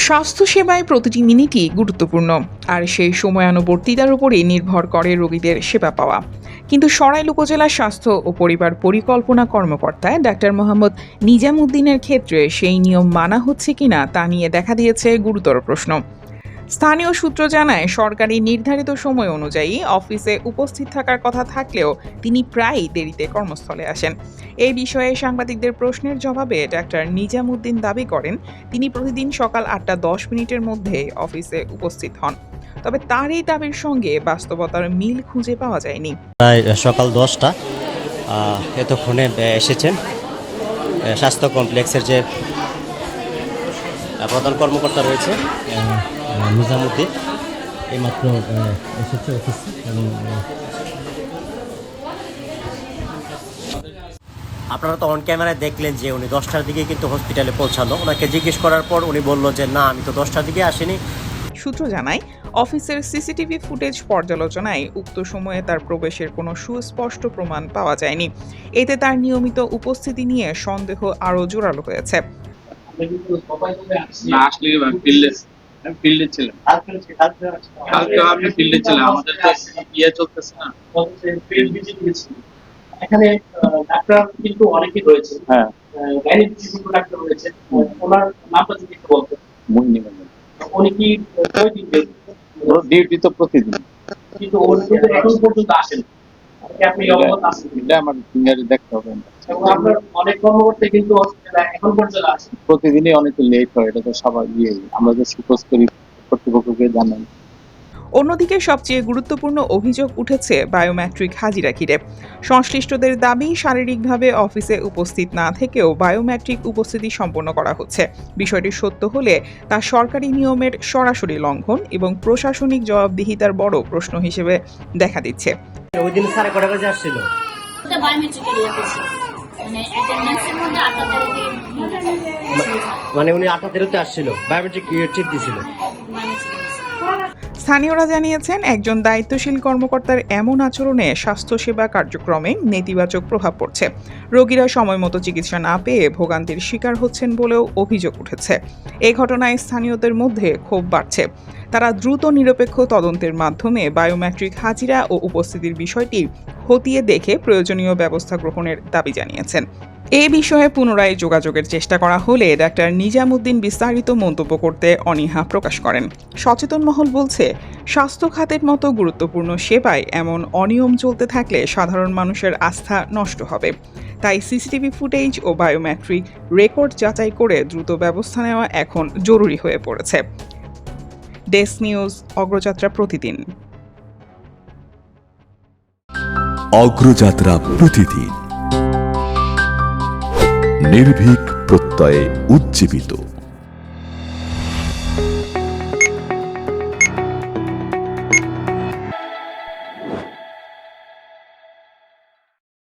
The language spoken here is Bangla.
স্বাস্থ্যসেবায় প্রতিটি মিনিটই গুরুত্বপূর্ণ, আর সেই সময়ানুবর্তিতার উপরই নির্ভর করে রোগীদের সেবা পাওয়া। কিন্তু সরাইল উপজেলা স্বাস্থ্য ও পরিবার পরিকল্পনা কর্মকর্তা ডাক্তার মোহাম্মদ নিজামুদ্দিনের ক্ষেত্রে সেই নিয়ম মানা হচ্ছে কিনা তা নিয়ে দেখা দিয়েছে গুরুতর প্রশ্ন। স্থানীয় সূত্র জানায়, সরকারি নির্ধারিত সময় অনুযায়ী অফিসে উপস্থিত থাকার কথা থাকলেও তিনি প্রায়ই দেরিতে কর্মস্থলে আসেন। এই বিষয়ে সাংবাদিকদের প্রশ্নের জবাবে ডাক্তার নিজামুদ্দিন দাবি করেন, তিনি প্রতিদিন সকাল 8:10 মধ্যে অফিসে উপস্থিত হন। তবে তার এই দাবির সঙ্গে বাস্তবতার মিল খুঁজে পাওয়া যায়নি। প্রায় সকাল 10টা এতক্ষণে এসেছেন স্বাস্থ্য কমপ্লেক্সের যে প্রধান কর্মকর্তা রয়েছে নিজামুদ্দিন, এইমাত্র এসেছে অফিসে। এবং আপনারা তো অন ক্যামেরায় দেখলেন যে উনি 10টার দিকে কিন্তু হসপিটালে পৌঁছালো। ওনাকে জিজ্ঞেস করার পর উনি বলল যে না, আমি তো 10টার দিকে আসিনি। সূত্র জানায়, অফিসের সিসিটিভি ফুটেজ পর্যালোচনায় উক্ত সময়ে তার প্রবেশের কোনো সুস্পষ্ট প্রমাণ পাওয়া যায়নি। এতে তার নিয়মিত উপস্থিতি নিয়ে সন্দেহ আরও জোরালো হয়েছে। এখানে ডাক্তার কিন্তু অনেকেই রয়েছে, গাইনিক ডাক্তার রয়েছে, ওনার নামটা যদি একটু বলতেন। উনি কি ডিউটি তো প্রতিদিন, কিন্তু উনি কিন্তু এখন পর্যন্ত আসেন, আপনি অবগত আছেন? এটা আমার ফিঙ্গারে দেখতে হবে। এবং আপনার অনেক কর্মকর্তা কিন্তু এখন পর্যন্ত আসেন, প্রতিদিনই অনেকে লেট হয়, এটা তো স্বাভাবিক। আমরা যে সুপোজ করি কর্তৃপক্ষকে জানাই। অন্যদিকে সবচেয়ে গুরুত্বপূর্ণ অভিযোগ উঠেছে বায়োমেট্রিক হাজিরা ঘিরে। সংশ্লিষ্টদের দাবি, শারীরিকভাবে অফিসে উপস্থিত না থেকেও বায়োমেট্রিক উপস্থিতি সম্পন্ন করা হচ্ছে। বিষয়টি সত্য হলে তা সরকারি নিয়মের সরাসরি লঙ্ঘন এবং প্রশাসনিক জবাবদিহিতার বড় প্রশ্ন হিসেবে দেখা দিচ্ছে। ওই দিন সাড়ে কটা বাজে আসছিল? মানে উনি 8:13-তে আসছিল, বায়োমেট্রিক ঠিক দিয়েছিল। স্থানীয়রা জানিয়েছেন, একজন দায়িত্বশীল কর্মকর্তার এমন আচরণে স্বাস্থ্যসেবা কার্যক্রমে নেতিবাচক প্রভাব পড়ছে। রোগীরা সময়মতো চিকিৎসা না পেয়ে ভোগান্তির শিকার হচ্ছেন বলেও অভিযোগ উঠেছে। এই ঘটনায় স্থানীয়দের মধ্যে ক্ষোভ বাড়ছে। তারা দ্রুত নিরপেক্ষ তদন্তের মাধ্যমে বায়োমেট্রিক হাজিরা ও উপস্থিতির বিষয়টি খতিয়ে দেখে প্রয়োজনীয় ব্যবস্থা গ্রহণের দাবি জানিয়েছেন। এ বিষয়ে পুনরায় যোগাযোগের চেষ্টা করা হলে ডাক্তার নিজামুদ্দিন বিস্তারিত মন্তব্য করতে অনীহা প্রকাশ করেন। সচেতন মহল বলছে, স্বাস্থ্য খাতের মতো গুরুত্বপূর্ণ সেবায় এমন অনিয়ম চলতে থাকলে সাধারণ মানুষের আস্থা নষ্ট হবে। তাই সিসিটিভি ফুটেজ ও বায়োমেট্রিক রেকর্ড যাচাই করে দ্রুত ব্যবস্থা নেওয়া এখন জরুরি হয়ে পড়েছে। ডেস্ক নিউজ, অগ্রযাত্রা প্রতিদিন। অগ্রযাত্রা প্রতিদিন, নির্ভীক প্রত্যয়ে উজ্জীবিত।